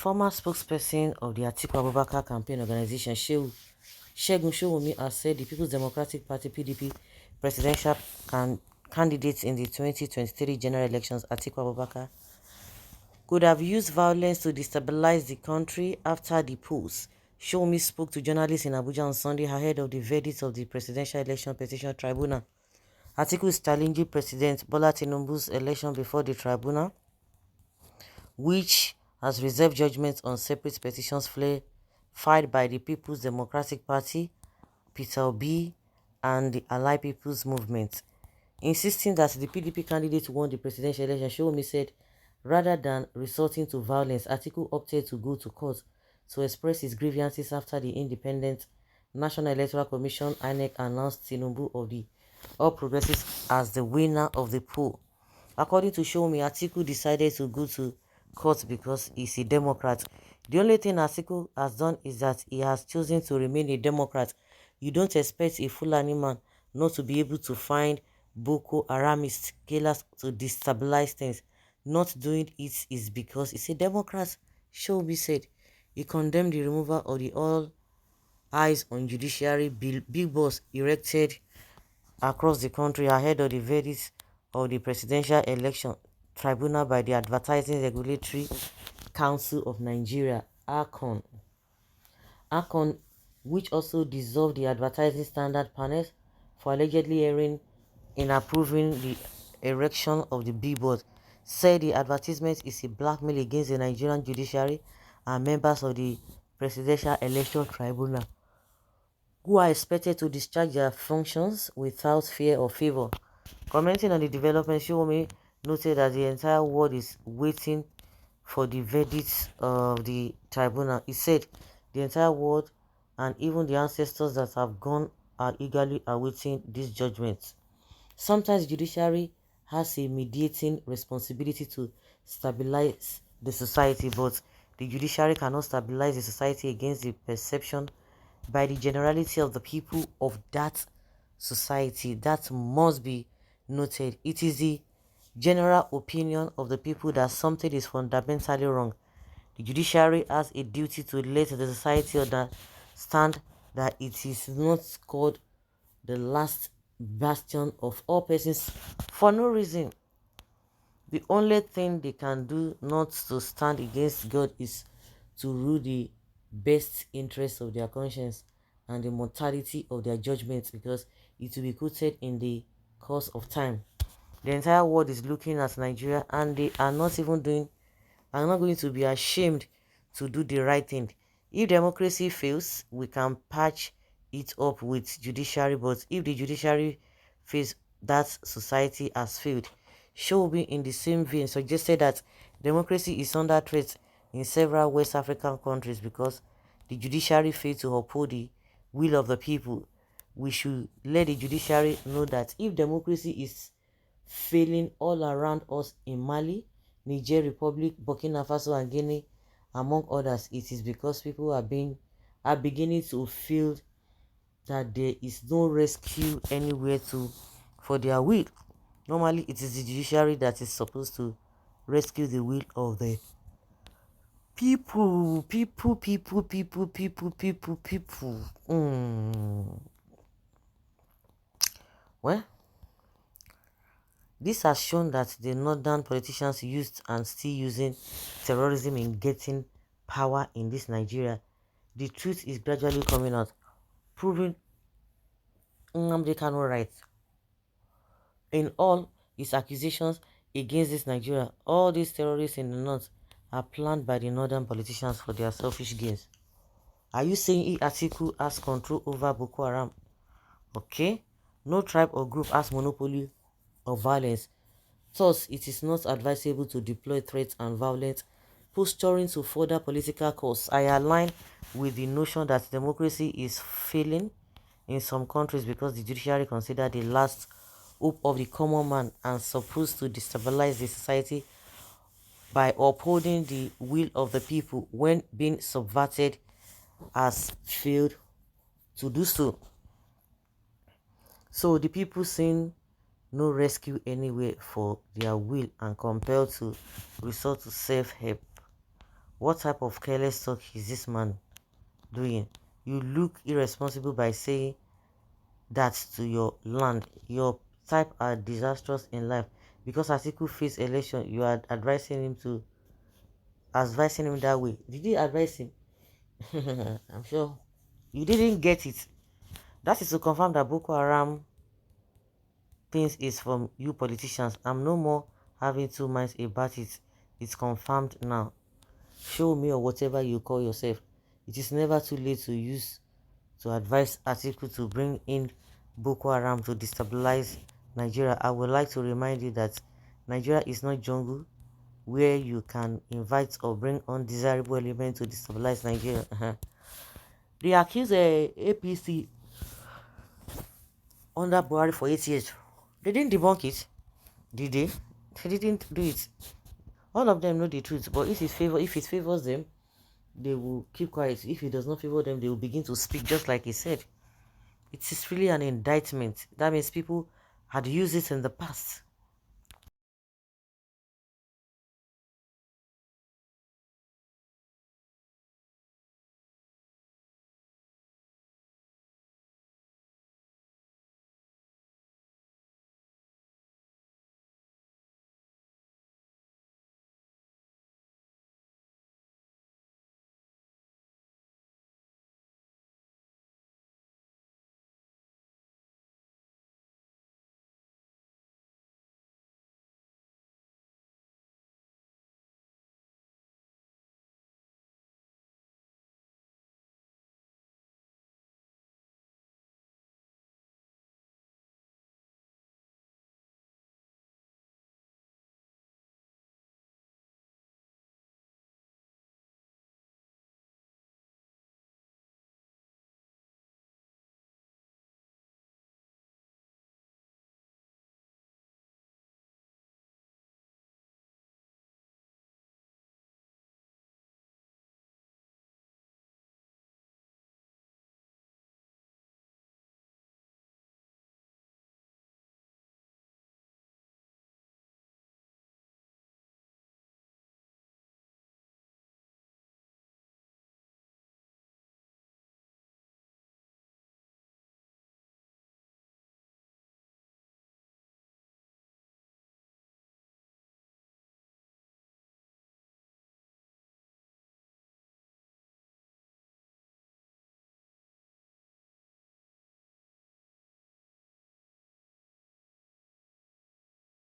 former spokesperson of the Atiku campaign organization, Shegun Sowunmi, has said the People's Democratic Party (PDP) presidential candidates in the 2023 general elections, Atiku could have used violence to destabilize the country after the polls. Sowunmi spoke to journalists in Abuja on Sunday ahead of the verdict of the Presidential Election Petition Tribunal. Atiku is challenging President Bola Tinubu's election before the tribunal, which has reserved judgment on separate petitions filed by the People's Democratic Party, Peter Obi, and the Allied People's Movement. Insisting that the PDP candidate won the presidential election, Sowunmi said rather than resorting to violence, Atiku opted to go to court to express his grievances after the Independent National Electoral Commission (INEC) announced Tinubu of the All Progressives as the winner of the poll. According to Sowunmi, Atiku decided to go to court because he's a Democrat. The only thing Atiku has done is that he has chosen to remain a Democrat. You don't expect a Fulani man not to be able to find Boko Haramist killers to destabilize things. Not doing it is because he's a Democrat, Sowunmi said. He condemned the removal of the All Eyes on Judiciary billboards erected across the country ahead of the verdict of the Presidential Election Tribunal by the Advertising Regulatory Council of Nigeria, ACON, which also dissolved the Advertising Standard Panel for allegedly erring in approving the erection of the billboard, said the advertisement is a blackmail against the Nigerian judiciary and members of the Presidential Election Tribunal, who are expected to discharge their functions without fear or favor. Commenting on the development, Sowunmi noted that the entire world is waiting for the verdict of the tribunal. He said the entire world and even the ancestors that have gone are eagerly awaiting this judgment. Sometimes the judiciary has a mediating responsibility to stabilize the society, but the judiciary cannot stabilize the society against the perception by the generality of the people of that society. That must be noted. It is the general opinion of the people that something is fundamentally wrong. The judiciary has a duty to let the society understand that it is not called the last bastion of all persons for no reason. The only thing they can do not to stand against God is to rule the best interests of their conscience and the mortality of their judgments, because it will be quoted in the course of time. The entire world is looking at Nigeria, and they are not going to be ashamed to do the right thing. If democracy fails, we can patch it up with judiciary, but if the judiciary fails, that society has failed. Sowunmi, in the same vein, suggested that democracy is under threat in several West African countries because the judiciary failed to uphold the will of the people. We should let the judiciary know that if democracy is failing all around us in Mali, Niger Republic, Burkina Faso, and Guinea, among others, it is because people are beginning to feel that there is no rescue anywhere for their will. Normally, it is the judiciary that is supposed to rescue the will of the people. Well, this has shown that the northern politicians used and still using terrorism in getting power in this Nigeria. The truth is gradually coming out, proving Nnamdi Kanu right in all his accusations against this Nigeria. All these terrorists in the north are planned by the northern politicians for their selfish gains. Are you saying Atiku has control over Boko Haram? Okay. No tribe or group has monopoly of violence. Thus, it is not advisable to deploy threats and violence posturing to further political cause. I align with the notion that democracy is failing in some countries because the judiciary considered the last hope of the common man and supposed to destabilize the society by upholding the will of the people when being subverted has failed to do so. So the people seeing no rescue anywhere for their will and compelled to resort to self-help. What type of careless talk is this man doing? You look irresponsible by saying that to your land. Your type are disastrous in life. Because Atiku faced election, you are advising him that way. Did you advise him? I'm sure you didn't get it. That is to confirm that Boko Haram things is from you politicians. I'm no more having two minds about it. It's confirmed now. Show me or whatever you call yourself. It is never too late to advise Atiku to bring in Boko Haram to destabilize Nigeria. I would like to remind you that Nigeria is not jungle where you can invite or bring undesirable elements to destabilize Nigeria. They accuse APC under Buhari for 8 years. They didn't debunk it, did they? They didn't do it. All of them know the truth, but if it favors them, they will keep quiet. If it does not favor them, they will begin to speak, just like he said. It is really an indictment. That means people had used it in the past